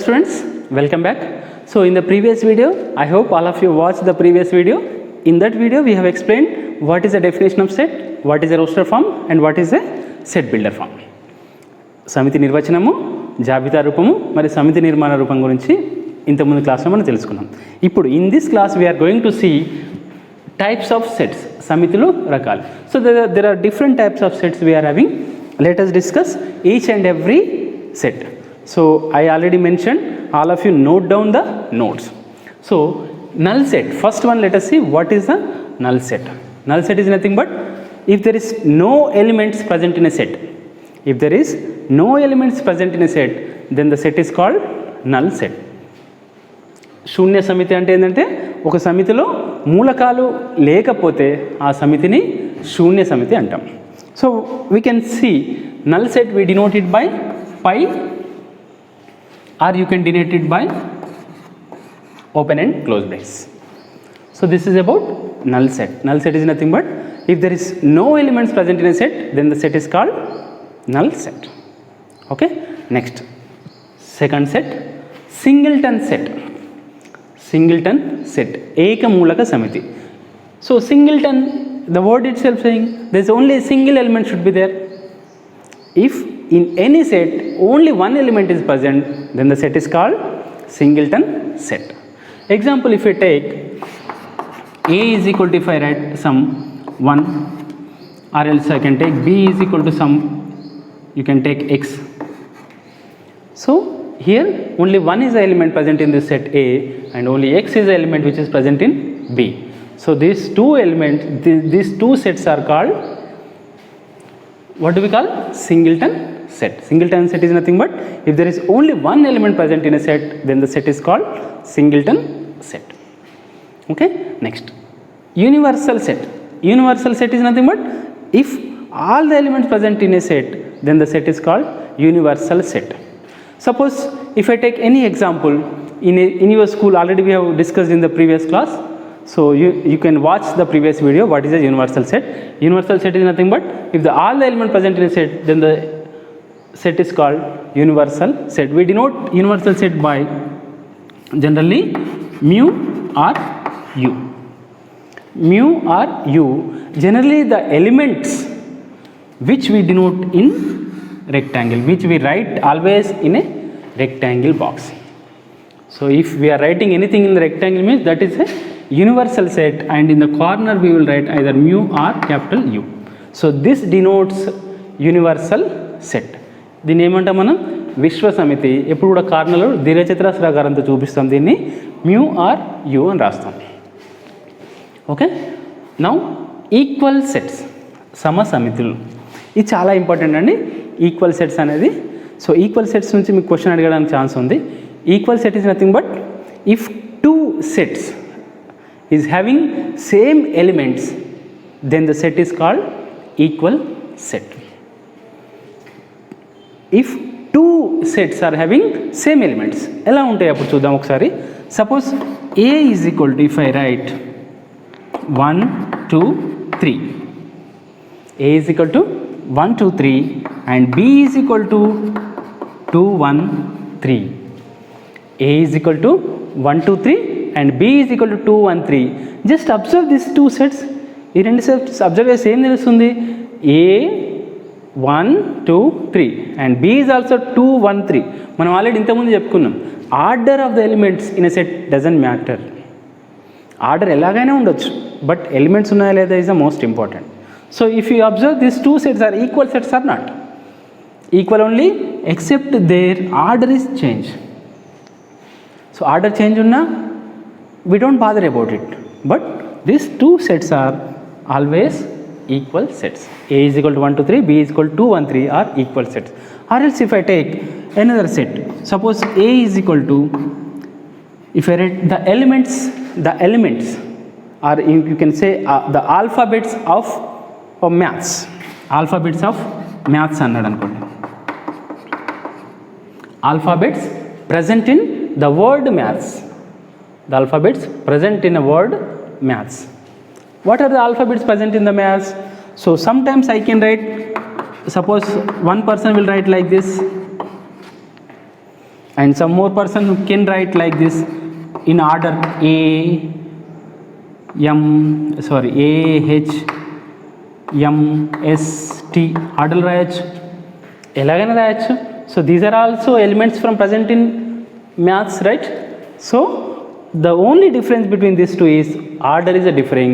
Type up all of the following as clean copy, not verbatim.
Students, welcome back. So in the previous video, I hope all of you watched the previous video. In that video we have explained what is the definition of set, what is a roster form and what is a set builder form. సమితి నిర్వచనము, జాబితా రూపము మరియు సమితి నిర్మాణ రూపం గురించి ఇంతకుముందు క్లాస్లో మనం తెలుసుకున్నాం. ఇప్పుడు in this class we're going to see types of sets, సమితులు రకాలు. So there are different types of sets we are having. Let us discuss each and every set. So I already mentioned, all of you note down the notes. So null set, first one let us see what is the null set. Null set is nothing but if there is no elements present in a set. If there is no elements present in a set, then the set is called null set. శూన్య సమితి అంటే ఏంటంటే ఒక సమితిలో మూలకాలు లేకపోతే ఆ సమితిని శూన్య సమితి అంటాం. So we can see null set we denote it by pi, or you can denote it by open and close brace. So this is about null set. Null set is nothing but if there is no elements present in a set, then the set is called null set. Okay, next second set, singleton set. Singleton set, ekamulaka samiti. So singleton, the word itself saying there is only a single element should be there. If in any set only one element is present, then the set is called singleton set. Example, if I take a is equal to, if I write some 1, or else I can take b is equal to some, you can take x. So here only one is the element present in this set A and only x is the element which is present in B. So these two elements, these two sets are called, what do we call? Singleton set. Singleton set is nothing but if there is only one element present in a set, then the set is called singleton set. Okay, next universal set. Universal set is nothing but if all the elements present in a set, then the set is called universal set. Suppose if I take any example in your school, already we have discussed in the previous class, so you can watch the previous video what is a universal set. Universal set is nothing but if all the elements present in a set, then the set is called universal set. We denote universal set by generally mu or u. Mu or u, generally the elements which we denote in rectangle, which we write always in a rectangle box. So if we are writing anything in the rectangle, means that is a universal set, and in the corner we will write either mu or capital U. So this denotes universal set. దీన్ని ఏమంటాం మనం? విశ్వ సమితి. ఎప్పుడు కూడా కార్నర్లో దీర్ఘచతురస్రాకారంతో చూపిస్తాం, దీన్ని మ్యూ ఆర్ యు అని రాస్తాం. ఓకే, నౌ ఈక్వల్ సెట్స్, సమ సమితులు. ఇది చాలా ఇంపార్టెంట్ అండి, ఈక్వల్ సెట్స్ అనేది. సో ఈక్వల్ సెట్స్ నుంచి మీకు క్వశ్చన్ అడగడానికి ఛాన్స్ ఉంది. Equal set is nothing but if two sets is having same elements, then the set is called equal set. If two sets are having same elements, ఎలా ఉంటాయి అప్పుడు చూద్దాం ఒకసారి. Suppose A is equal to, if I write 1 2 3, A is equal to 1 2 3 and B is equal to 2 1 3. A is equal to 1 2 3 and B is equal to 2 1 3. Just observe these two sets. ఈ రెండు sets observe చేస్తే ఏం తెలుస్తుంది? A 1 2 3 and B is also 2 1 3. మనం already ఇంతకుముందు చెప్పుకున్నాం, order of the elements in a set doesn't matter. Order ఎలాగైనా ఉండొచ్చు, బట్ ఎలిమెంట్స్ ఉన్నాయా లేదా is the most important. So if you observe, these two sets are equal sets or not? Equal only except their order is changed. So order change unna, we don't bother about it. But these two sets are always equal sets. A is equal to 1 2 3, B is equal to 2 1 3 are equal sets. Or else if I take another set, suppose A is equal to, if I write the elements or you can say the alphabets of maths, alphabets of maths అన్నాడు అనుకోండి. Alphabets present in the word maths, the alphabets present in a word maths. What are the alphabets present in the maths? So sometimes I can write, suppose one person will write like this, and some more person can write like this in order A H M S T order రాయొచ్చు, ఎలాగైనా రాయొచ్చు. So these are also elements from present in maths, right? So the only difference between these two is order is a differing,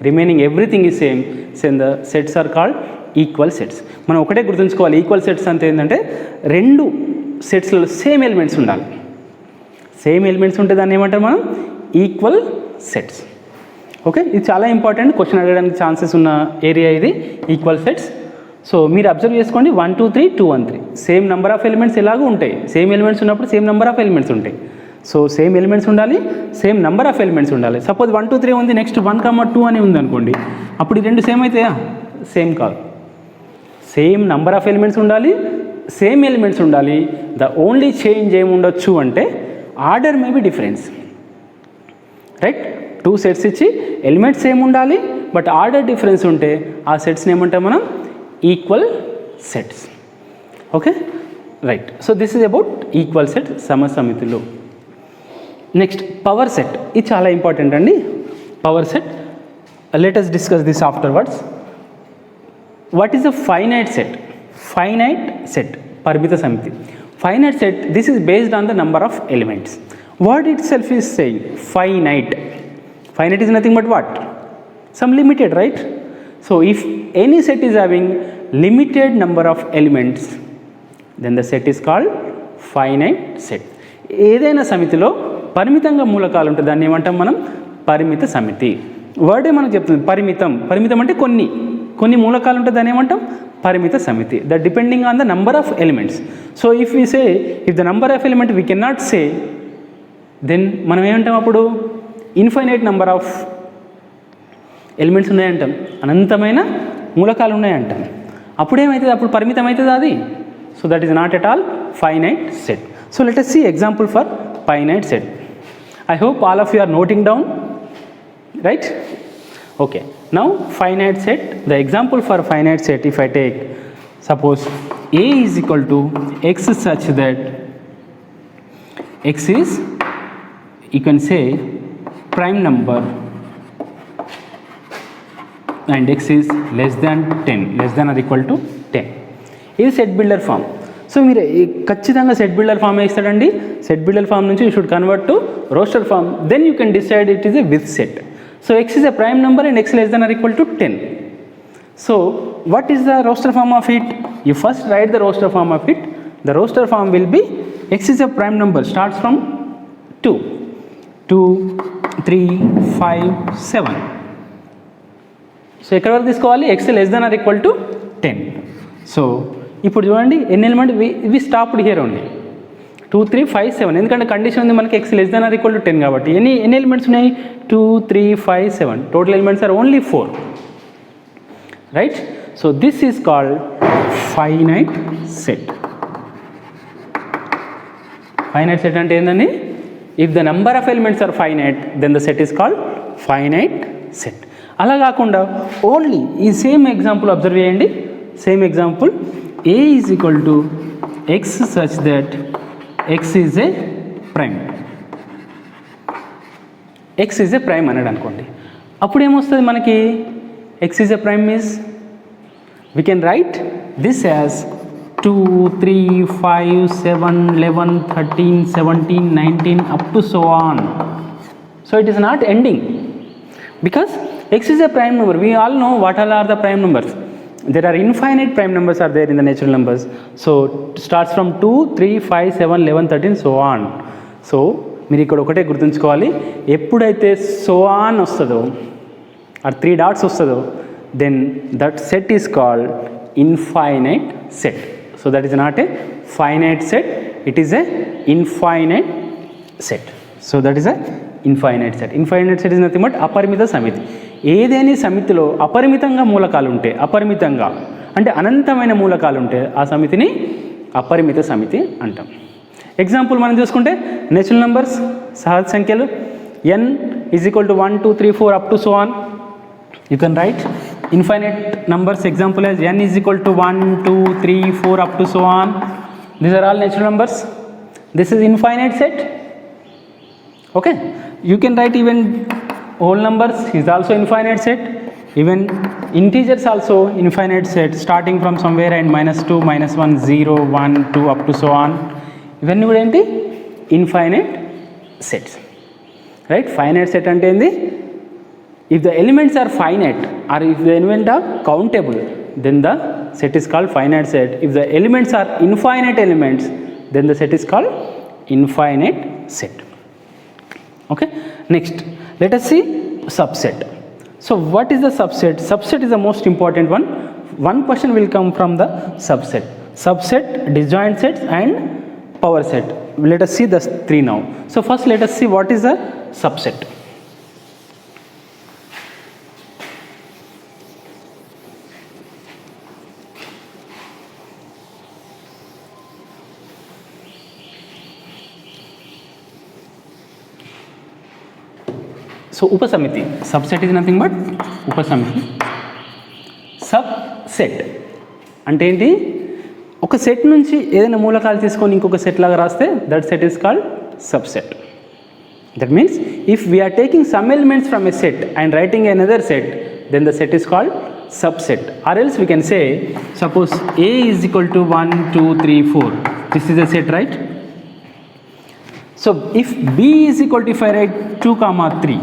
remaining everything is same. So the sets are called equal sets. మనం ఒకటే గుర్తుంచుకోవాలి, equal sets అంటే ఏంటంటే రెండు సెట్స్లలో same elements ఉండాలి. Same elements ఉంటే దాన్ని ఏమంటారు మనం? Equal sets. ఓకే, ఇది చాలా ఇంపార్టెంట్, క్వశ్చన్ అడగడానికి ఛాన్సెస్ ఉన్న ఏరియా ఇది, ఈక్వల్ సెట్స్. సో మీరు అబ్జర్వ్ చేసుకోండి, 1 2 3 2 1 3 సేమ్ నెంబర్ ఆఫ్ ఎలిమెంట్స్ ఎలాగూ ఉంటాయి. సేమ్ ఎలిమెంట్స్ ఉన్నప్పుడు సేమ్ నెంబర్ ఆఫ్ ఎలిమెంట్స్ ఉంటాయి. సో సేమ్ ఎలిమెంట్స్ ఉండాలి, సేమ్ నెంబర్ ఆఫ్ ఎలిమెంట్స్ ఉండాలి. సపోజ్ 1 2 3 ఉంది, నెక్స్ట్ 1 2 అని ఉంది అనుకోండి, అప్పుడు ఈ రెండు సేమ్ అవుతాయా? సేమ్ కాదు. సేమ్ నెంబర్ ఆఫ్ ఎలిమెంట్స్ ఉండాలి, సేమ్ ఎలిమెంట్స్ ఉండాలి. ద ఓన్లీ చేంజ్ ఏముండొచ్చు అంటే order may be difference, right? 2 sets ఇచ్చి ఎలిమెంట్స్ సేమ్ ఉండాలి, బట్ ఆర్డర్ డిఫరెన్స్ ఉంటే ఆ సెట్స్ని ఏమంటాం మనం? Equal sets. Okay, right. So this is about equal set, సమసమితులు. నెక్స్ట్ పవర్ సెట్, ఇది చాలా ఇంపార్టెంట్ అండి. Power set, let us discuss this afterwards. What is a finite set? Finite set, పరిమిత సమితి. Finite set, this is based on the number of elements. What it self is saying finite. Finite is nothing but what? Some limited, right? So if any set is having limited number of elements, then the set is called finite set. ఏదైనా సమితిలో పరిమితంగా మూలకాలు ఉంటే దాన్ని ఏమంటాం మనం? పరిమిత సమితి. వర్డే మనకు చెప్తుంది పరిమితం. పరిమితం అంటే కొన్ని మూలకాలు ఉంటే దాన్ని ఏమంటాం? పరిమిత సమితి. That depending on the number of elements. So if we say if the number of element we can not say, then మనం ఏమంటాం అప్పుడు? ఇన్ఫైనైట్ నెంబర్ ఆఫ్ ఎలిమెంట్స్ ఉన్నాయంటాం, అనంతమైన మూలకాలు ఉన్నాయంటాం. అప్పుడేమవుతుంది? అప్పుడు పరిమితం అవుతుంది అది. So that is not at all finite set. So let us see example for finite set. I hope all of you are noting down, right? Okay, now finite set, the example for finite set, if I take suppose A is equal to x such that x is, you can say, prime number and x is less than 10, less than or equal to 10. ఇది set builder form. So మీరు ఖచ్చితంగా set builder form ఇస్తాడండి. Set builder form నుంచి you should convert to roster form, then you can decide it is a with set. So x is a prime number and x less than or equal to 10. So what is the roster form of it? You first write the roster form of it. The roster form will be x is a prime number, starts from 2 3 5 7. సో ఎక్కడ వరకు తీసుకోవాలి? X less than or equal to 10. సో ఇప్పుడు చూడండి ఎన్ని element, we stopped here only 2 3 5 7, ఎందుకంటే condition ఉంది మనకి x less than or equal to 10 కాబట్టి. ఎన్ని ఎలిమెంట్స్ ఉన్నాయి? 2 3 5 7. Total elements are only 4, right? So this is called finite set. Finite set అంటే ఏంటండి? If the number of elements are finite, then the set is called finite set. అలా కాకుండా only ఈ same example observe చేయండి. Same example, A is equal to x such that x is a prime. x is a prime అన్నాడు అనుకోండి, అప్పుడు ఏమొస్తుంది మనకి? x is a prime means we can write this as 2 3 5 7 11 13 17 19 up to so on. So it is not ending because x is a prime number. We all know what all are the prime numbers. There are infinite prime numbers are there in the natural numbers. So starts from 2 3 5 7 11 13 so on. So మీరు ఇక్కడ ఒకటే గుర్తుంచుకోవాలి, ఎప్పుడైతే so on వస్తుందో or 3 dots వస్తుందో, then that set is called infinite set. So that is not a finite set, it is a infinite set. So that is a infinite set. Infinite set is nothing but అపరిమిత సమితి. ఏదేని సమితిలో అపరిమితంగా మూలకాలు ఉంటే, అపరిమితంగా అంటే అనంతమైన మూలకాలు ఉంటే ఆ సమితిని అపరిమిత సమితి అంటాం. ఎగ్జాంపుల్ మనం చూసుకుంటే నేచురల్ నెంబర్స్, సహజ సంఖ్యలు, n is equal to 1 2 3 4 up to so on. You can write infinite numbers example as n is equal to 1 2 3 4 up to so on. These are all natural numbers. This is infinite set. Okay, you can write even whole numbers is also infinite set, even integers also infinite set, starting from somewhere and -2, -1, 0, 1, 2 up to so on. ఇవన్నీ కూడా ఏంటి infinite sets, right. Finite set అంటే ఏంది, if the elements are finite or if the elements are countable, then the set is called finite set. If the elements are infinite elements, then the set is called infinite set. Okay, next let us see subset. So what is the subset? Subset is the most important one. One question will come from the subset. Subset, disjoint sets and power set. Let us see the three now. So first let us see what is the subset. So upasamiti, subset is nothing but upasamiti. Subset అంటే ఏంటి, ఒక set నుంచి ఏదైనా మూలకాలు తీసుకొని ఇంకొక set లాగా రాస్తే that set is called subset. That means if we are taking some elements from a set and writing another set, then the set is called subset. Or else we can say, suppose A is equal to 1, 2, 3, 4. This is a set, right? So if B is equal to, if I write 2, 3,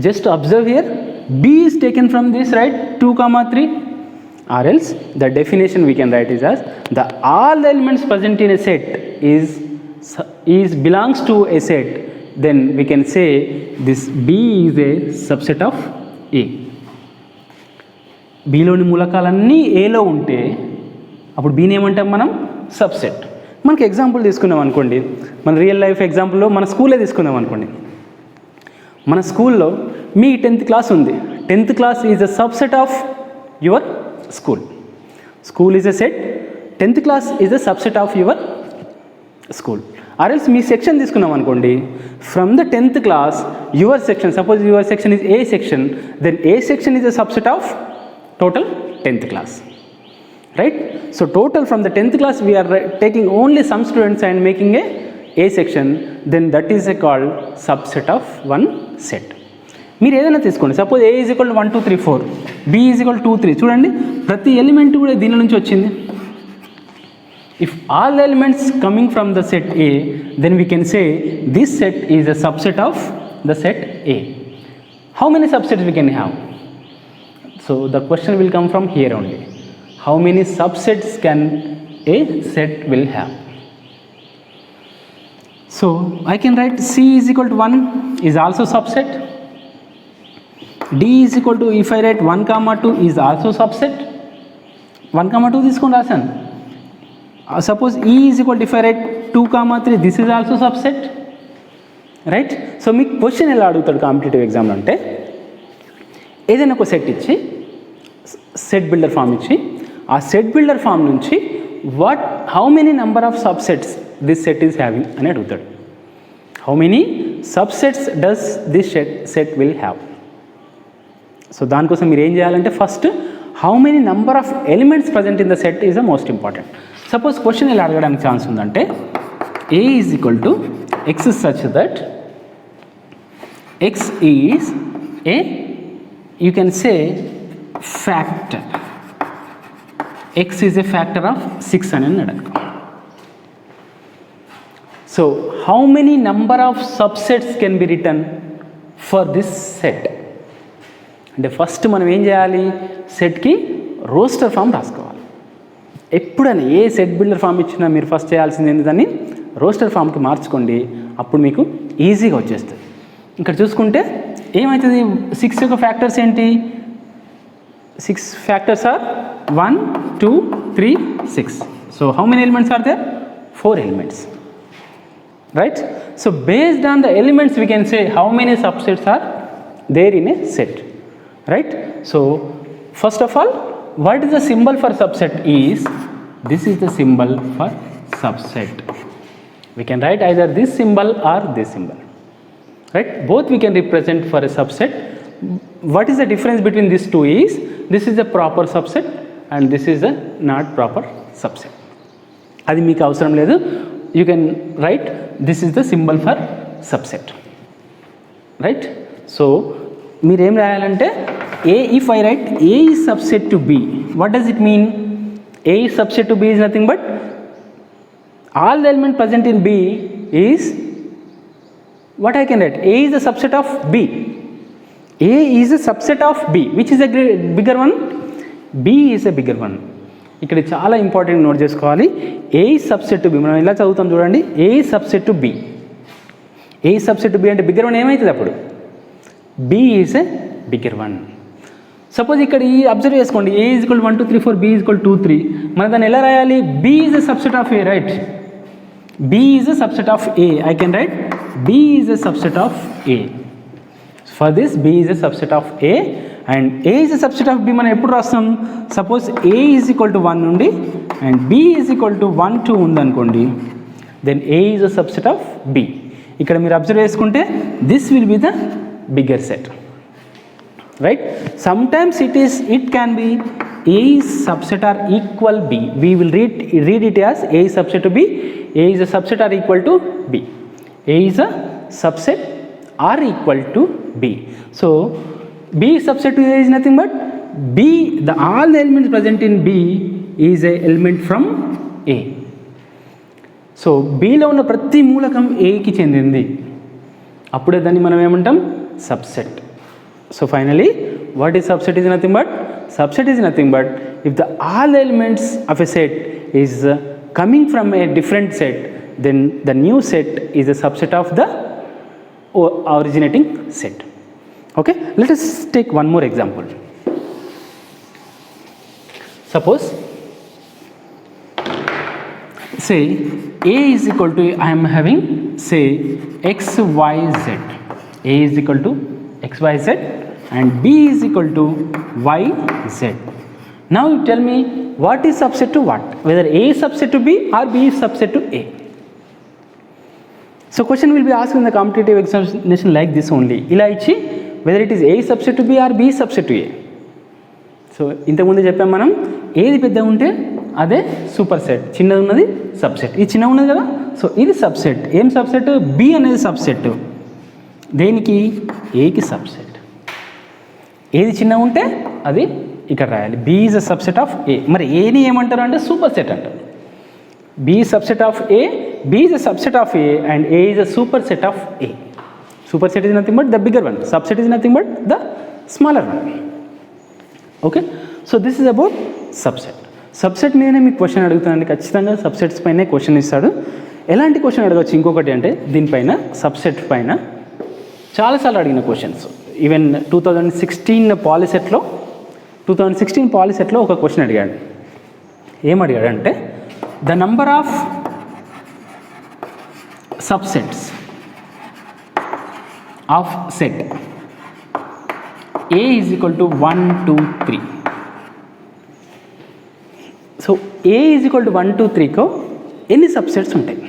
just observe here, B is taken from this, right, 2, 3. Or else the definition we can write is as the all the elements present in a set is belongs to a set, then we can say this B is a subset of A. Bలోని మూలకాలన్నీ Aలో ఉంటే అప్పుడు Bని ఏమంటాం మనం, subset. మనకి example తీసుకున్నాం అనుకోండి, మన real life ఎగ్జాంపుల్లో మన స్కూలే తీసుకుందాం అనుకోండి. మన స్కూల్లో మీ 10th క్లాస్ ఉంది. 10th class is a subset of your school. School is a set, 10th class is a subset of your school. Or else మీ సెక్షన్ తీసుకున్నాం అనుకోండి, from the 10th class your section, suppose your section is A section, then A section is a subset of total 10th class, right? So total from the 10th class we are taking only some students and making a section, then that is called subset of one set. మీరు ఏదైనా తీసుకోండి, suppose A is equal to 1, 2, 3, 4, B is equal to 2, 3. చూడండి ప్రతి element కూడా దీని నుంచి వచ్చింది. If all elements coming from the set A, then we can say this set is a subset of the set A. How many subsets we can have? So the question will come from here only. How many subsets can a set will have? So I can write C is equal to 1 is also subset. D is equal to, if I write 1, 2 is also subset. 1, 2 తీసుకొని రాశాను. Suppose E is equal to, if I write 2, 3, this is also subset, right? So మీకు question ఎలా అడుగుతాడు competitive ఎగ్జామ్లో అంటే, ఏదైనా ఒక set ఇచ్చి, సెట్ బిల్డర్ ఫామ్ ఇచ్చి, ఆ సెట్ బిల్డర్ ఫామ్ నుంచి how many number of subsets this set is having అని అడుగుతాడు. How many subsets does this set will have. So దానికోసం మీరు ఏం చేయాలంటే first how many number of elements present in the set is the most important. Suppose question ఎలా అడగడానికి chance ఉందంటే, A is equal to X such that X is a, you can say factor, x is a factor of 6 అని అడగ. So how many number of subsets can be written for this set? అంటే first మనం ఏం చేయాలి, సెట్కి roster form రాసుకోవాలి. ఎప్పుడైనా ఏ set builder form ఇచ్చినా మీరు ఫస్ట్ చేయాల్సింది ఏంటి, దాన్ని రోస్టర్ ఫామ్కి మార్చుకోండి, అప్పుడు మీకు ఈజీగా వచ్చేస్తుంది. ఇక్కడ చూసుకుంటే ఏమవుతుంది, 6 యొక్క ఫ్యాక్టర్స్ ఏంటి, 6 factors are 1, 2, 3, 6. So how many elements are there, 4 elements, right? So based on the elements we can say how many subsets are there in a set, right? So first of all what is the symbol for subset is, this is the symbol for subset. We can write either this symbol or this symbol, right? Both we can represent for a subset. What is the difference between these two is, this is a proper subset and this is a not proper subset. అది మీకు అవసరం లేదు. You can write this is the symbol for subset, right. So మీరేం రాయాలంటే A, if I write A is subset to B, what does it mean? A is subset to B is nothing but all the element present in B is what I can write. A is a subset of B. A is a subset of B. Which is a bigger one? B is a bigger one. ఇక్కడ చాలా important note చేసుకోవాలి. A is subset to B. మనం ఇలా చదువుతాం చూడండి. A is subset to B. A is subset to B అంటే bigger one ఏమవుతుంది అప్పుడు? B is a bigger one. Suppose ఇక్కడ ఈ అబ్జర్వ్ చేసుకోండి. A is equal to 1 2 3 4, B is equal to 2 3. మనం దాన్ని ఎలా రాయాలి? B is a subset of A, right? B is a subset of A. I can write B is a subset of A. For this B is a subset of A and A is a subset of B. మనం ఎప్పుడు రాస్తాం? Suppose A is equal to 1 నుండి and B is equal to 1 2 ఉందనుకోండి, then A is a subset of B. ఇక్కడ మీరు observe చేసుకుంటే this will be the bigger set, right? Sometimes it can be A is subset or equal B. We will read it as A is subset to B. A is a subset or equal to B. A is a subset or equal to B. So B is subset to A is nothing but B. All the elements present in B is a element from A. So B లో ఉన్న ప్రతి మూలకం A కి చెందింది. అప్పుడే దాన్ని మనం ఏమంటాం? Subset. So finally, what is subset is nothing but? Subset is nothing but if all elements of a set is coming from a different set, then the new set is a subset of the originating set. Okay, let us take one more example. Suppose say A is equal to, I am having say x y z. A is equal to x y z and B is equal to y z. Now you tell me what is subset to what, whether A is subset to B or B is subset to A. So question will be asked in the competitive examination like this only. ఇలా ఇచ్చి whether it is A is subset to B or B is subset to A. So ఇంతకుముందు చెప్పాం మనం, ఏది పెద్దగా ఉంటే అదే super set, చిన్నది ఉన్నది సబ్సెట్. ఇది చిన్నగా ఉన్నది కదా, సో ఇది సబ్సెట్. ఏం సబ్సెట్? B అనేది సబ్సెట్. దేనికి? ఏకి సబ్సెట్. ఏది చిన్నగా ఉంటే అది ఇక్కడ రాయాలి. B is a subset of A. మరి ఏని ఏమంటారు అంటే సూపర్ సెట్ అంటారు. B is subset of A, B is a subset of A and A is a super set of A. Super set is nothing but the bigger one, subset is nothing but the smaller one. Okay, so this is about subset. Subset మీదనే మీకు question అడుగుతానండి, ఖచ్చితంగా subsets పైనే question ఇస్తాడు. ఎలాంటి question అడగచ్చు ఇంకొకటి అంటే, దీనిపైన సబ్సెట్ పైన చాలాసార్లు అడిగిన క్వశ్చన్స్. ఈవెన్ 2016 పాలిసెట్లో ఒక క్వశ్చన్ అడిగాడు. ఏం అడిగాడంటే, the number of subsets of set A is equal to 1 2 3. సో A is equal to 1 2 3కో ఎన్ని సబ్సెట్స్ ఉంటాయి?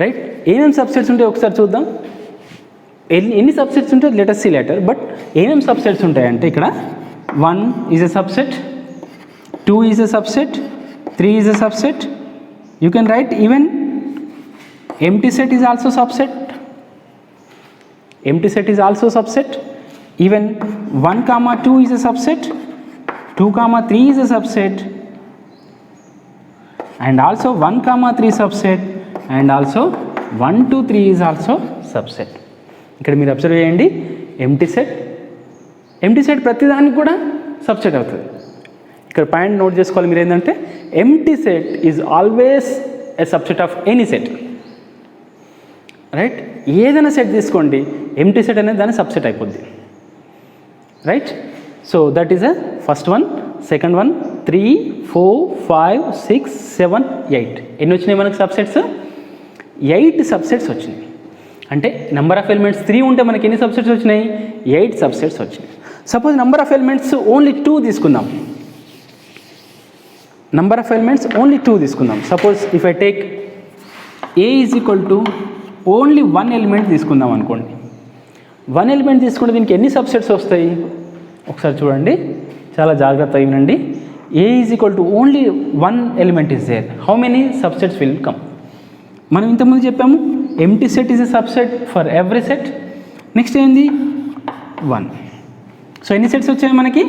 రైట్, ఏమేమి సబ్సెట్స్ ఉంటాయి ఒకసారి చూద్దాం. ఎన్ని సబ్సెట్స్ ఉంటాయి let us see later. But ఏమేమి సబ్సెట్స్ ఉంటాయంటే ఇక్కడ 1 is a subset, 2 is a subset, 3 is a subset. You can write even empty set is also subset. Empty set is also subset. Even 1 comma 2 is a subset, 2 comma 3 is a subset, and also 1 comma 3 subset, and also 1 2 3 is also subset. ఇక్కడ మీరు observe చేయండి, empty set ప్రతిదానికి కూడా subset అవుతుంది. ఇక్కడ point note చేసుకోవాలి మీరు ఏంటంటే, empty set is always a subset of any set. Right, ఏదైనా సెట్ తీసుకోండి, ఎంప్టీ సెట్ అనేది దాని సబ్సెట్ అయిపోద్ది. Right, so that is a first one. Second one 3 4 5 6 7 8. ఎన్ని వచ్చినాయి మనకు సబ్సెట్స్? 8 సబ్సెట్స్ వచ్చినాయి. అంటే నెంబర్ ఆఫ్ ఎలిమెంట్స్ 3 ఉంటే మనకి ఎన్ని సబ్సెట్స్ వచ్చినాయి? 8 సబ్సెట్స్ వచ్చినాయి. Suppose number of elements only 2 తీసుకుందాం. నెంబర్ ఆఫ్ ఎలిమెంట్స్ ఓన్లీ 2 తీసుకుందాం. Suppose if I take A is equal to only 1 element తీసుకుందాం అనుకోండి. 1 ఎలిమెంట్ తీసుకుంటే దీనికి ఎన్ని సబ్సెట్స్ వస్తాయి ఒకసారి చూడండి, చాలా జాగ్రత్తగా వినండి. A is equal to only one element is there, how many subsets will come? మనం ఇంతకుముందు చెప్పాము empty set is a subset for every set. Next ఏంది 1. సో ఎన్ని సెట్స్ వచ్చాయి మనకి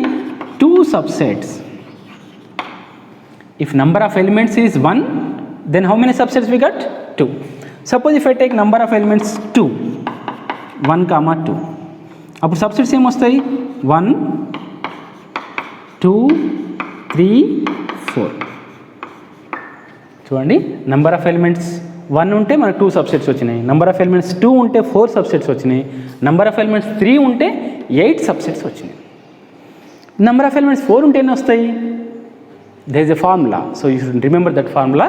2 subsets. If number of elements is 1, then how many subsets we got? 2. Suppose if I take number of elements 2, 1 comma 2, అప్పుడు subsets ఏమొస్తాయి 1 2 3 4. చూడండి, number of elements 1 ఉంటే మనకు 2 subsets వచ్చినాయి, నెంబర్ ఆఫ్ ఎలిమెంట్స్ 2 ఉంటే 4 సబ్సెట్స్ వచ్చినాయి, నెంబర్ ఆఫ్ ఎలిమెంట్స్ 3 ఉంటే 8 subsets వచ్చినాయి. నెంబర్ ఆఫ్ ఎలిమెంట్స్ 4 ఉంటే ఎన్ని వస్తాయి? there is a formula, so you should remember that formula.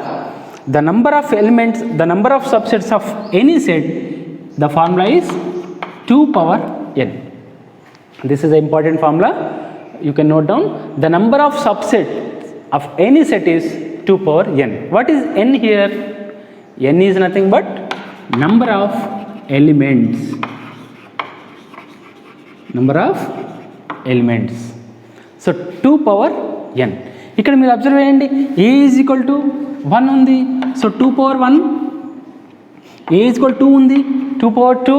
The number of elements, the number of subsets of any set, the formula is 2 power n. This is an important formula, you can note down. The number of subsets of any set is 2 power n. What is n here? N is nothing but number of elements. Number of elements. So 2 power n. ఇక్కడ మీరు observe చేయండి, a is equal to 1 ఉంది, so 2 power 1. a is equal 2 ఉంది, 2 power 2.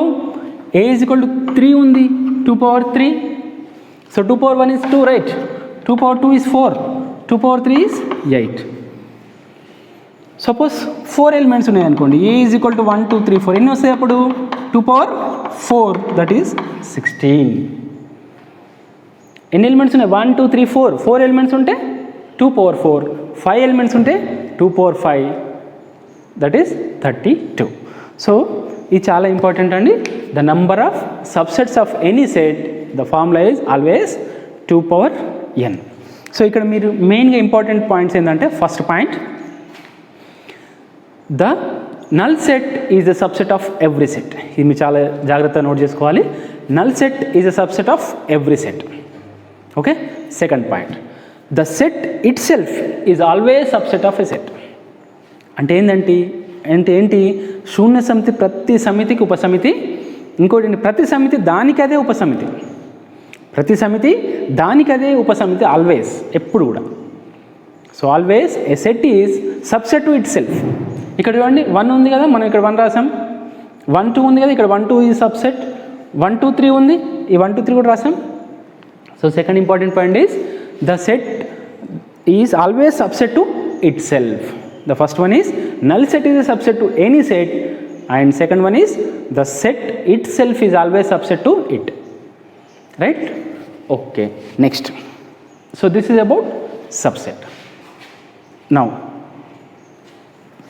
a is equal to 3 ఉంది, 2 power 3. So 2 power 1 is 2, right? 2 power 2 is 4, 2 power 3 is 8. Suppose 4 elements ఉన్నాయి అనుకోండి, a is equal to 1 2 3 4. ఎన్ని వస్తాయి అప్పుడు? 2 పవర్ 4, దట్ ఈజ్ 16. ఎన్ని elements ఉన్నాయి? 1 2 3 4. 4 ఎలిమెంట్స్ ఉంటే 2 పవర్ 4. 5 ఎలిమెంట్స్ ఉంటే 2 పవర్ 5, దట్ ఈస్ 32. సో ఇది చాలా ఇంపార్టెంట్ అండి. The number of subsets of any set, the formula is always 2 power n. So ఇక్కడ మీరు మెయిన్గా ఇంపార్టెంట్ పాయింట్స్ ఏంటంటే, first point, the null set is the subset of every set. ఇది మీరు చాలా జాగ్రత్తగా నోట్ చేసుకోవాలి. Null set is the subset of every set. Okay. Second point, the set it self is always subset of a set. అంటే ఏంటి? శూన్య సమితి ప్రతి సమితికి ఉపసమితి. ఇంకోటి, ప్రతి సమితి దానికి అదే ఉపసమితి. ప్రతి సమితి దానికి అదే ఉపసమితి, ఆల్వేస్, ఎప్పుడు కూడా. So always a set is subset to it self. ఇక్కడ చూడండి, 1 ఉంది కదా, మనం ఇక్కడ 1 రాసాం. 1 2 ఉంది కదా, ఇక్కడ 1 2 ఈజ్ సబ్సెట్. 1 2 3 ఉంది, ఈ 1 2 3 కూడా రాసాం. So second important point is the set is always subset to itself. The first one is null set is a subset to any set, and second one is the set itself is always subset to it, right? Okay, next. So this is about subset. Now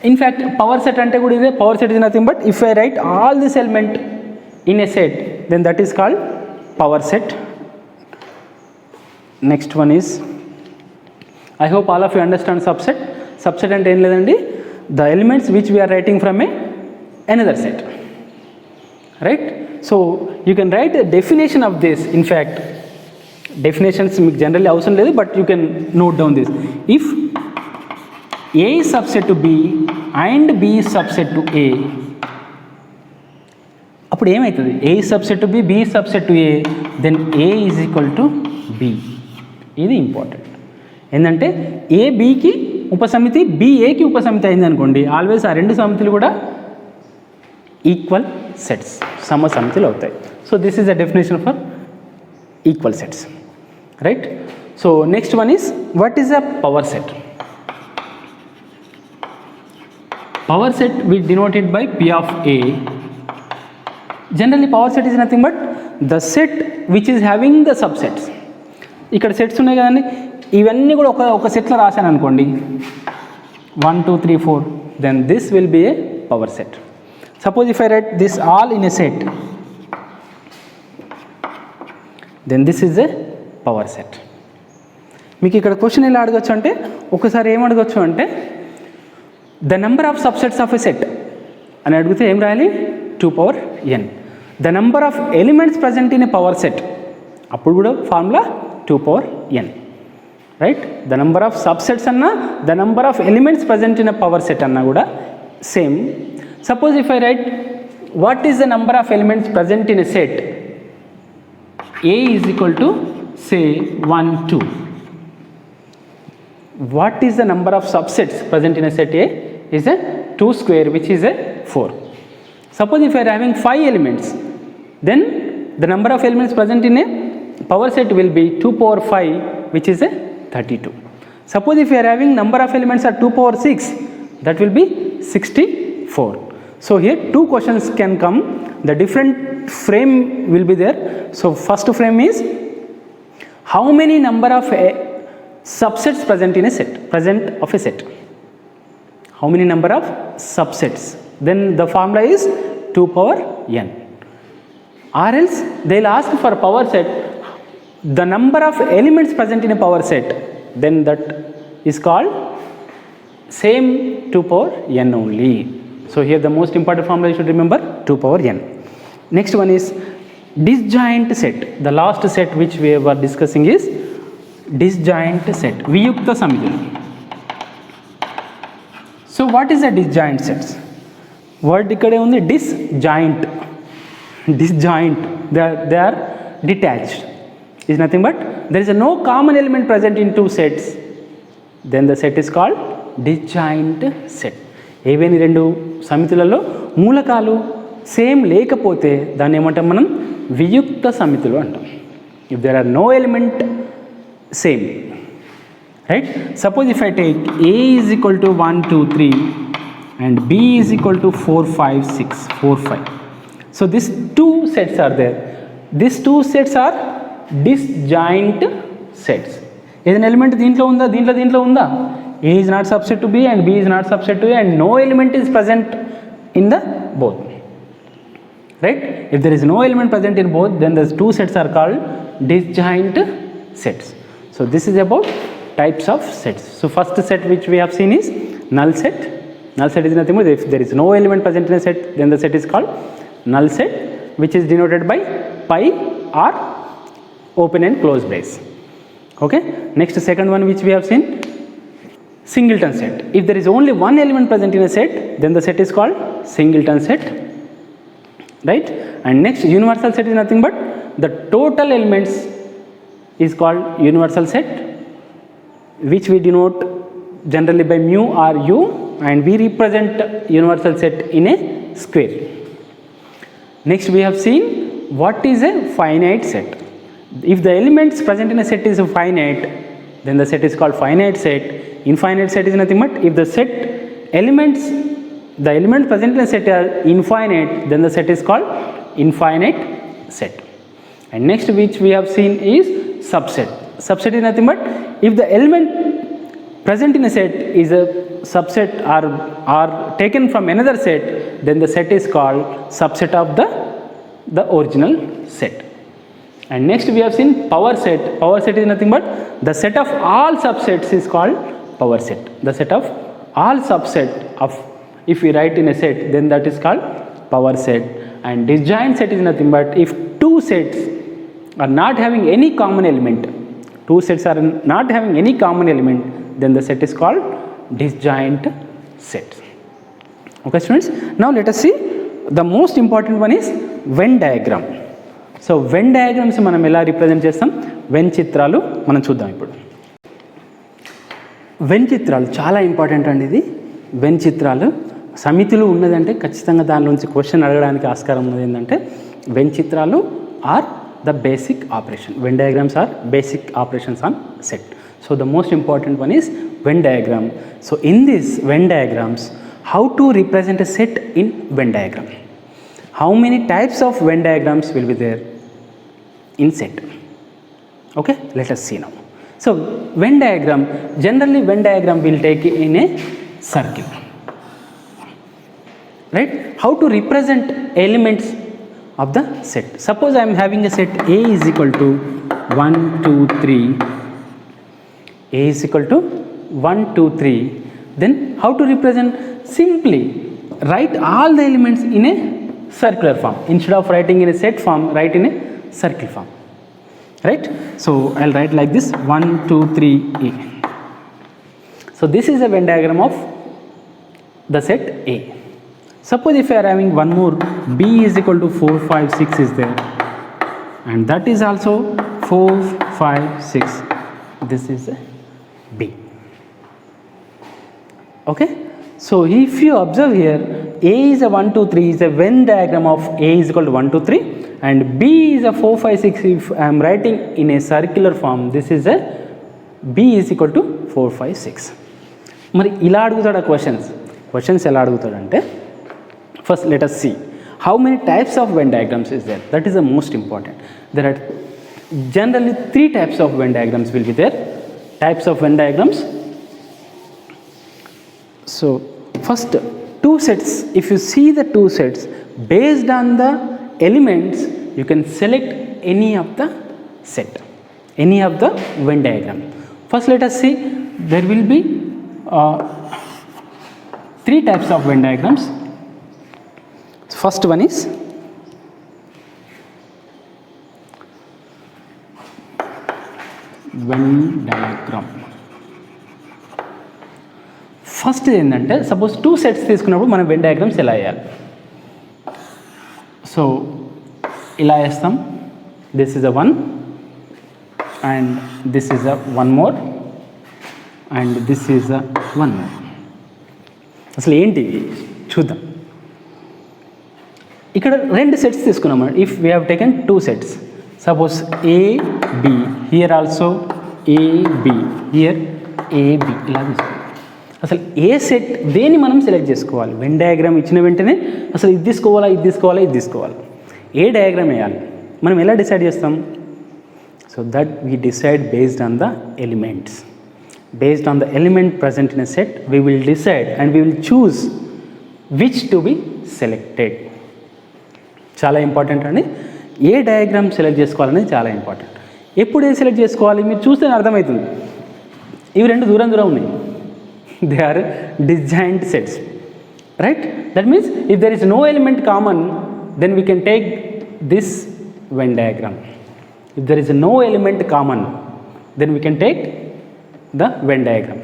in fact power set ante kuda ide, power set is nothing but if I write all this element in a set, then that is called power set. Next one is, I hope all of you understand subset. Subset అంటే ఏం లేదండి, the elements which we are writing from another set, right? So you can write a definition of this. In fact, definitions మీకు generally అవసరం లేదు, but you can note down this. If A is subset to B and B is subset to A, అప్పుడు ఏమవుతుంది? A is subset to B, B is subset to A, then A is equal to B. ఇది important. ఏంటంటే ఏ బీకి ఉపసమితి, B ఏకి ఉపసమితి అయింది అనుకోండి, ఆల్వేస్ ఆ రెండు సమితులు కూడా ఈక్వల్ సెట్స్, సమసమితులు అవుతాయి. So this is the definition for equal sets, right? So next one is, what is a power set? Power set we denoted by P of A. Generally power set is nothing but the set which is having the subsets. ఇక్కడ sets ఉన్నాయి కదండి, ఇవన్నీ కూడా ఒక సెట్లో రాశాను అనుకోండి, 1 2 3 4, then this will be a power set. Suppose if I write this all in a set, then this is a power set. మీకు ఇక్కడ క్వశ్చన్ ఎలా అడగచ్చు అంటే, ఒకసారి ఏం అడగచ్చు అంటే, the number of subsets of a set అని అడిగితే ఏం రాయాలి? 2 power n. The number of elements present in a power set, అప్పుడు కూడా formula 2 power n, right? The number of subsets అన్నా, the number of elements present in a power set అన్నా కూడా same. Suppose if I write what is the number of elements present in a set, A is equal to say 1 2. what is the number of subsets present in a set A is a 2 square, which is a 4. Suppose if you are having 5 elements, then the number of elements present in a power set will be 2 power 5, which is a 32. Suppose if you are having number of elements are 2 power 6, that will be 64. So here two questions can come, the different frame will be there. So first frame is how many number of subsets present in a set, how many number of subsets, then the formula is 2 power n. Or else they will ask for power set, the number of elements present in a power set, then that is called same 2 power n only. So here the most important formula you should remember, 2 power n. Next one is disjoint set. The last set which we were discussing is disjoint set, viyukta samithulu. So what is a disjoint sets? Word ikkade undi disjoint, they are detached, is nothing but there is no common element present in two sets, then the set is called disjoint set. ఏవేని రెండు సమితులలో మూలకాలు same లేకపోతే దాన్ని ఏమంటాం మనం, వియుక్త సమితులు అంటాం. If there are no element same, right. Suppose if I take A is equal to 1 2 3 and B is equal to 4 5 6 4 5. So these two sets are there. These two sets are disjoint sets. ఏదైనా element దీంట్లో ఉందా, దీంట్లో ఉందా, A is not subset to B and B is not subset to A and no element is present in the both, right. If there is no element present in both, then the two sets are called disjoint sets. So this is about types of sets. So first set which we have seen is null set. Null set is nothing but if there is no element present in a set, then the set is called null set, which is denoted by pi or open and close brace. Okay. Next second one which we have seen, singleton set. If there is only one element present in a set, then the set is called singleton set, right. And next universal set is nothing but the total elements is called universal set, which we denote generally by mu or u, and we represent universal set in a square. Next we have seen what is a finite set. If the elements present in a set is finite, then the set is called finite set. Infinite set is nothing but if the set elements, the elements present in a set are infinite, then the set is called infinite set. And next which we have seen is subset. Subset is nothing but if the element present in a set is a subset or taken from another set, then the set is called subset of the original set. And next we have seen power set. Power set is nothing but the set of all subsets is called power set. The set of all subset of, if we write in a set, then that is called power set. And disjoint set is nothing but if two sets are not having any common element, then the set is called disjoint set. Okay students, now let us see the most important one is Venn diagram. So Venn diagrams మనం ఎలా represent చేస్తాం, when చిత్రాలు మనం చూద్దాం ఇప్పుడు. When చిత్రాలు చాలా important అండి. ఇది వెన్ చిత్రాలు సమితులు ఉన్నదంటే ఖచ్చితంగా దానిలోంచి క్వశ్చన్ అడగడానికి ఆస్కారం ఉన్నది. ఏంటంటే వెన్ చిత్రాలు are the basic operation. Venn diagrams are basic operations on set. So the most important one is Venn diagram. So in this Venn diagrams, how to represent a set in Venn diagram, how many types of Venn diagrams will be there in set. Okay, let us see now. So Venn diagram, generally Venn diagram will take in a circle, right. How to represent elements of the set? Suppose I am having a set A is equal to 1 2 3, A is equal to 1 2 3, then how to represent? Simply write all the elements in a circular form. Instead of writing in a set form, write in a circle form, right. So I'll write like this 1 2 3 A. So this is a Venn diagram of the set A. Suppose if I are having one more, B is equal to 4 5 6 is there, and that is also 4 5 6. This is a B. Okay, so if you observe here, A is a 1 2 3 is a Venn diagram of A is equal to 1 2 3 and B is a 4 5 6. If I am writing in a circular form, this is a B is equal to 4 5 6. మరి ఇలా అడుగుతాడు questions ఎలా అడుగుతాడంటే, first let us see how many types of Venn diagrams is there. That is the most important. There are generally 3 types of Venn diagrams will be there. Types of Venn diagrams. So first 2 sets, if you see the 2 sets, based on the elements you can select any of the set, any of the Venn diagram. First let us see, there will be 3 types of Venn diagrams. First one is Venn diagram. First ఏంటంటే, suppose 2 sets తీసుకున్నప్పుడు మనం Venn diagrams ఎలా వేయాలి. So ఇలా వేస్తాం, this is a 1 and this is a 1 more and this is a 1 more. అసలు ఏంటి చూద్దాం. ఇక్కడ 2 సెట్స్ తీసుకున్నాం. If we have taken 2 sets, suppose A B, here also A B, here A B, ఇలా తీసుకున్నాం. అసలు ఏ సెట్ దేన్ని మనం సెలెక్ట్ చేసుకోవాలి? వెన్ డయాగ్రామ్ ఇచ్చిన వెంటనే అసలు ఇది తీసుకోవాలా, ఇది తీసుకోవాలా, ఇది తీసుకోవాలి, ఏ డయాగ్రామ్ వేయాలి, మనం ఎలా డిసైడ్ చేస్తాం? So that we decide based on the elements. Based on the element present in a set we will decide and we will choose which to be selected. చాలా ఇంపార్టెంట్ అండి. ఏ డయాగ్రామ్ సెలెక్ట్ చేసుకోవాలనేది చాలా important. ఎప్పుడు ఏ select చేసుకోవాలి మీరు చూస్తే అర్థమవుతుంది. ఇవి 2 దూరం ఉన్నాయి. They are disjoint sets, right? That means if there is no element common, then we can take this Venn diagram. If there is no element common, then we can take the Venn diagram.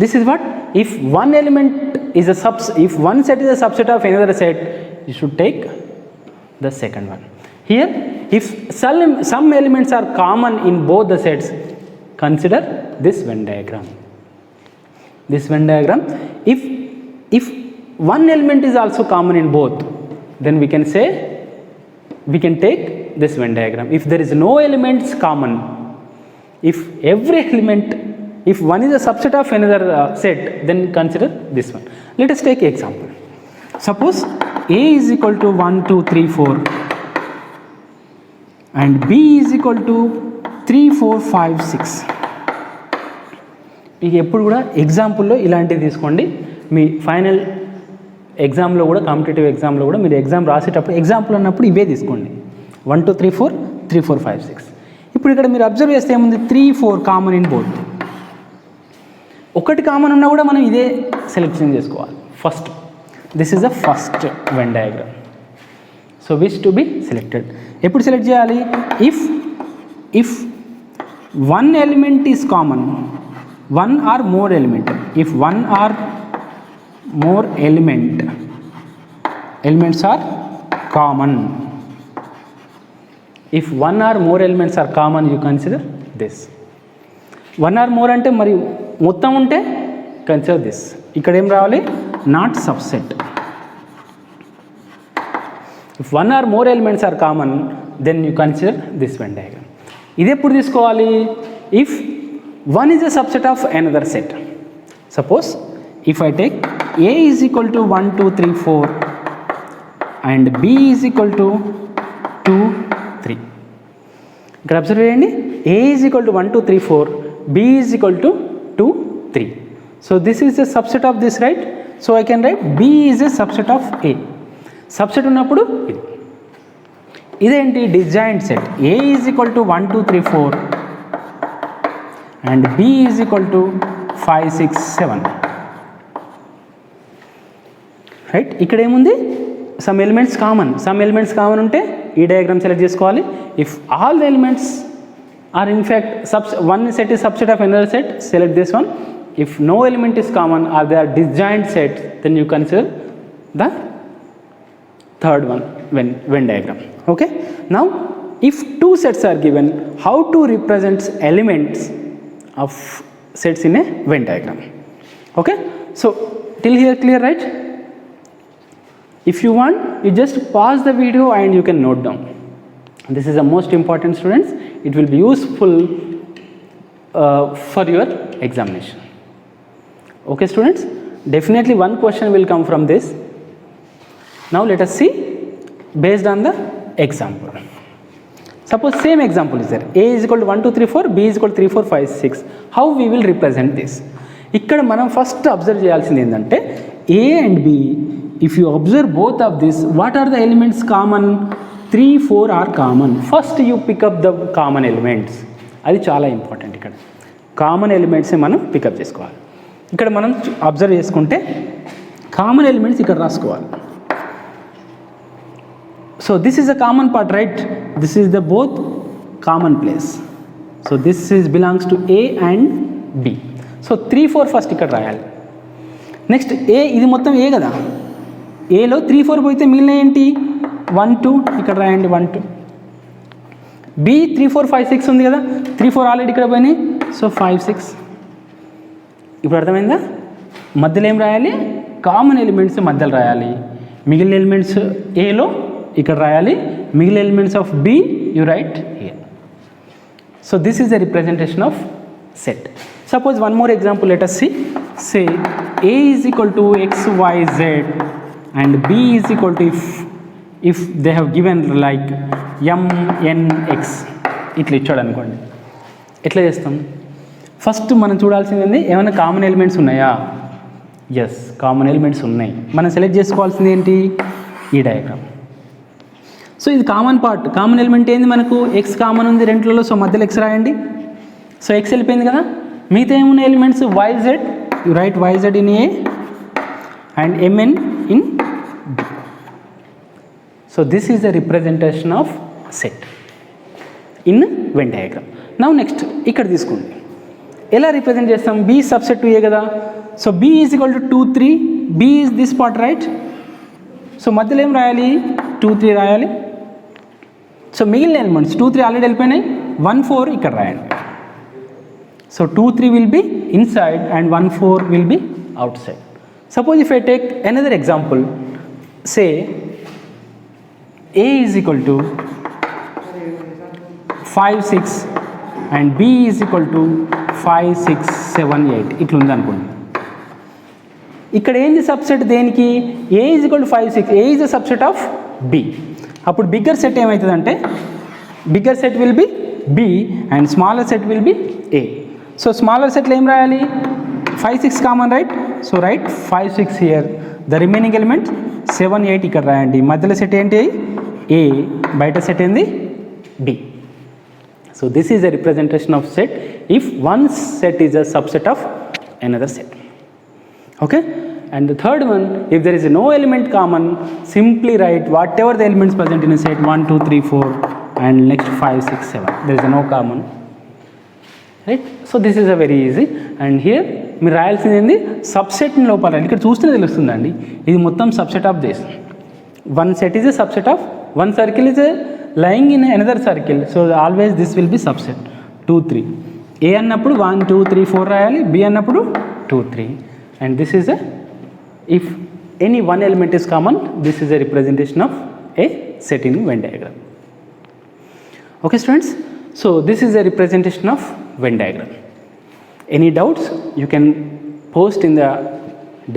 This is what, if one element is a if one set is a subset of another set, you should take the second one. Here, if some elements are common in both the sets, consider this Venn diagram. This Venn diagram, if one element is also common in both, then we can say we can take this Venn diagram. If there is no elements common, if every element, if one is a subset of another set, then consider this one. Let us take example. Suppose A is equal to 1 2 3 4 and B is equal to 3 4 5 6. మీకు ఎప్పుడు కూడా ఎగ్జాంపుల్లో ఇలాంటివి తీసుకోండి. మీ final ఎగ్జామ్లో కూడా, competitive ఎగ్జామ్లో కూడా మీరు ఎగ్జామ్ రాసేటప్పుడు ఎగ్జాంపుల్ అన్నప్పుడు ఇవే తీసుకోండి. 1 2 3 4 3 4 5 6. ఇప్పుడు ఇక్కడ మీరు అబ్జర్వ్ చేస్తే ఏముంది, 3 4 కామన్ ఇన్ బోత్. ఒకటి కామన్ ఉన్నా కూడా మనం ఇదే సెలెక్షన్ చేసుకోవాలి. First this is the first when diagram. So which to be selected. ఎప్పుడు సెలెక్ట్ చేయాలి? If one element is common, one or more element. If one or more elements are common, if one or more elements are common, you consider this. One or more ante mari mottam unte consider this. Ikkada em ravali, not subset. If one or more elements are common, then you consider this Venn diagram. Idi eppudu teeskovali? If one is a subset of another set. Suppose if I take A is equal to 1 2 3 4 and B is equal to 2 3. ఇక్కడ observe చేయండి, A is equal to 1 2 3 4, B is equal to 2 3. So this is a subset of this, right? So I can write B is a subset of A. Subset ఉన్నప్పుడు ఇదేంటి, disjoint set. A is equal to 1 2 3 4 and B is equal to 5 6 7. Right? ఇక్కడ ఏముంది, some elements common ఉంటే ఈ diagram select చేసుకోవాలి. If all the elements are in fact one set is subset of another set, select this one. If no element is common or they are disjoint set, then you consider the third one Venn diagram. Okay, now if 2 sets are given, how to represent elements of sets in a Venn diagram? Okay, so till here clear, right? If you want, you just pause the video and you can note down. This is the most important, students. It will be useful for your examination. Okay, students, definitely one question will come from this. Now let us see based on the example. Suppose same example is there. A is equal to 1, 2, 3, 4, B is equal to 3, 4, 5, 6. How we will represent this? ఇక్కడ మనం first observe చేయాల్సింది ఏంటంటే A and B, if you observe both of this, what are the elements common? 3, 4 are common. First you pick up the common elements. అది చాలా important. ఇక్కడ common elements మనం pickup చేసుకోవాలి. ఇక్కడ మనం అబ్జర్వ్ చేసుకుంటే కామన్ ఎలిమెంట్స్ ఇక్కడ రాసుకోవాలి. So this is a common part, right? This is the both common place. So this is belongs to A and B. So 3, 4 first ఇక్కడ రాయాలి. నెక్స్ట్ A, ఇది మొత్తం A కదా, Aలో 3, 4 పోతే మిగిలిన ఏంటి? 1, 2 ఇక్కడ రాయండి. 1, 2. B 3, 4, 5, 6 ఉంది కదా, 3, 4 ఆల్రెడీ ఇక్కడ పోయినాయి. సో 5, 6. ఇప్పుడు అర్థమైందా? మధ్యలో ఏం రాయాలి? కామన్ ఎలిమెంట్స్ మధ్యలో రాయాలి. మిగిలిన ఎలిమెంట్స్ Aలో ఇక్కడ రాయాలి. మిగిలిన elements of B you write here. So this is the representation of set. Suppose one more example, let us see. Say A is equal to x, y, z and B is equal to if they have given like m, n, x ఇట్లా ఇచ్చాడు అనుకోండి. ఎట్లా చేస్తాం? First మనం చూడాల్సింది ఏమైనా common elements ఉన్నాయా? Yes, common elements ఉన్నాయి. మనం సెలెక్ట్ చేసుకోవాల్సింది ఏంటి? ఈ డయాగ్రామ్. సో ఇది కామన్ పార్ట్. కామన్ ఎలిమెంట్ ఏంది మనకు? ఎక్స్ కామన్ ఉంది రెంట్లలో. సో మధ్యలో ఎక్స్ రాయండి. సో ఎక్స్ వెళ్ళిపోయింది కదా. మిగతా ఏమున్న elements? Y Z, you right Y Z in A and M N in B. So this is the representation of set in Venn diagram. Now next ఇక్కడ తీసుకోండి. ఎలా రిప్రజెంట్ చేస్తాం? బి సబ్సెట్ టు ఏ కదా. So B is equal to 2, 3. B is this part, right? So మధ్యలో ఏం రాయాలి? 2, 3 రాయాలి. So మిగిలిన ఎలిమెంట్స్ 2, 3 ఆల్రెడీ వెళ్ళిపోయినాయి. 1, 4 ఇక్కడ రాయండి. So 2, 3 will be inside and 1, 4 will be outside. Suppose if I take another example, say A is equal to 5, 6 and B is equal to 5, 6, 7, 8 ఇట్లా ఉంది అనుకోండి. ఇక్కడ ఏంది సబ్సెట్ దేనికి? A is equal to 5, 6. A is a subset of B. అప్పుడు bigger set ఏమవుతుందంటే bigger set will be B and smaller set will be A. So smaller సెట్లో ఏం రాయాలి? 5, 6 common, right? So right 5, 6 here. The remaining element 7, 8 ఇక్కడ రాయండి. మధ్యలో set ఏంటి? A. బయట సెట్ ఏంది? B. So this is the representation of set if one set is a subset of another set. Okay, and the third one, if there is no element common, simply write whatever the elements present in a set 1, 2, 3, 4 and next 5, 6, 7. There is no common, right? So this is a very easy. And here మీరు రాయాల్సింది ఏంది? Subset లోపల. ఇక్కడ చూస్తేనే తెలుస్తుందండి, ఇది మొత్తం subset of this. One set is a subset of one circle is a lying in another circle. So always this will be subset. 2, 3. ఏ అన్నప్పుడు 1, 2, 3, 4 రాయాలి. బి అన్నప్పుడు 2, 3. And this is a, if any one element is common, this is a representation of a set in Venn diagram. Okay students, so this is a representation of Venn diagram. Any doubts you can post in the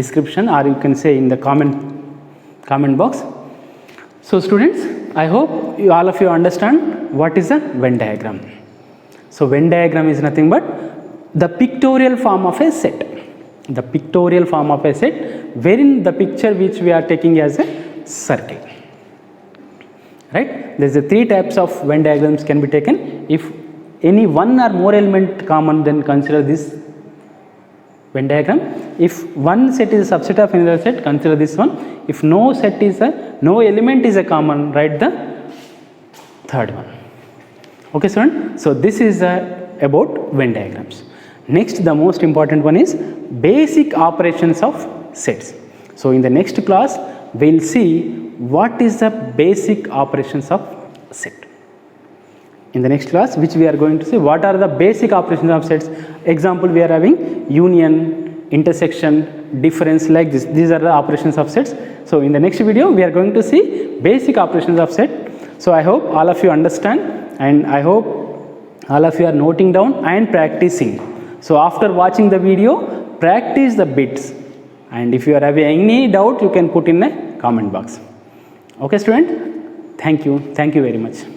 description or you can say in the comment box. So students, I hope all of you understand what is a Venn diagram. So Venn diagram is nothing but the pictorial form of a set. The pictorial form of a set wherein the picture which we are taking as a circle, right? There is a 3 types of Venn diagrams can be taken. If any one or more element common, then consider this Venn diagram. If one set is a subset of another set, consider this one. If no element is a common, write the third one. Okay student, so this is about Venn diagrams. Next, the most important one is basic operations of sets. So in the next class we'll see what is the basic operations of set. In the next class which we are going to see what are the basic operations of sets. Example, we are having union, intersection, difference, like this. These are the operations of sets. So in the next video we are going to see basic operations of set. So I hope all of you understand, and I hope all of you are noting down and practicing. So after watching the video, practice the bits, and if you are having any doubt, you can put in a comment box. Okay student, thank you very much.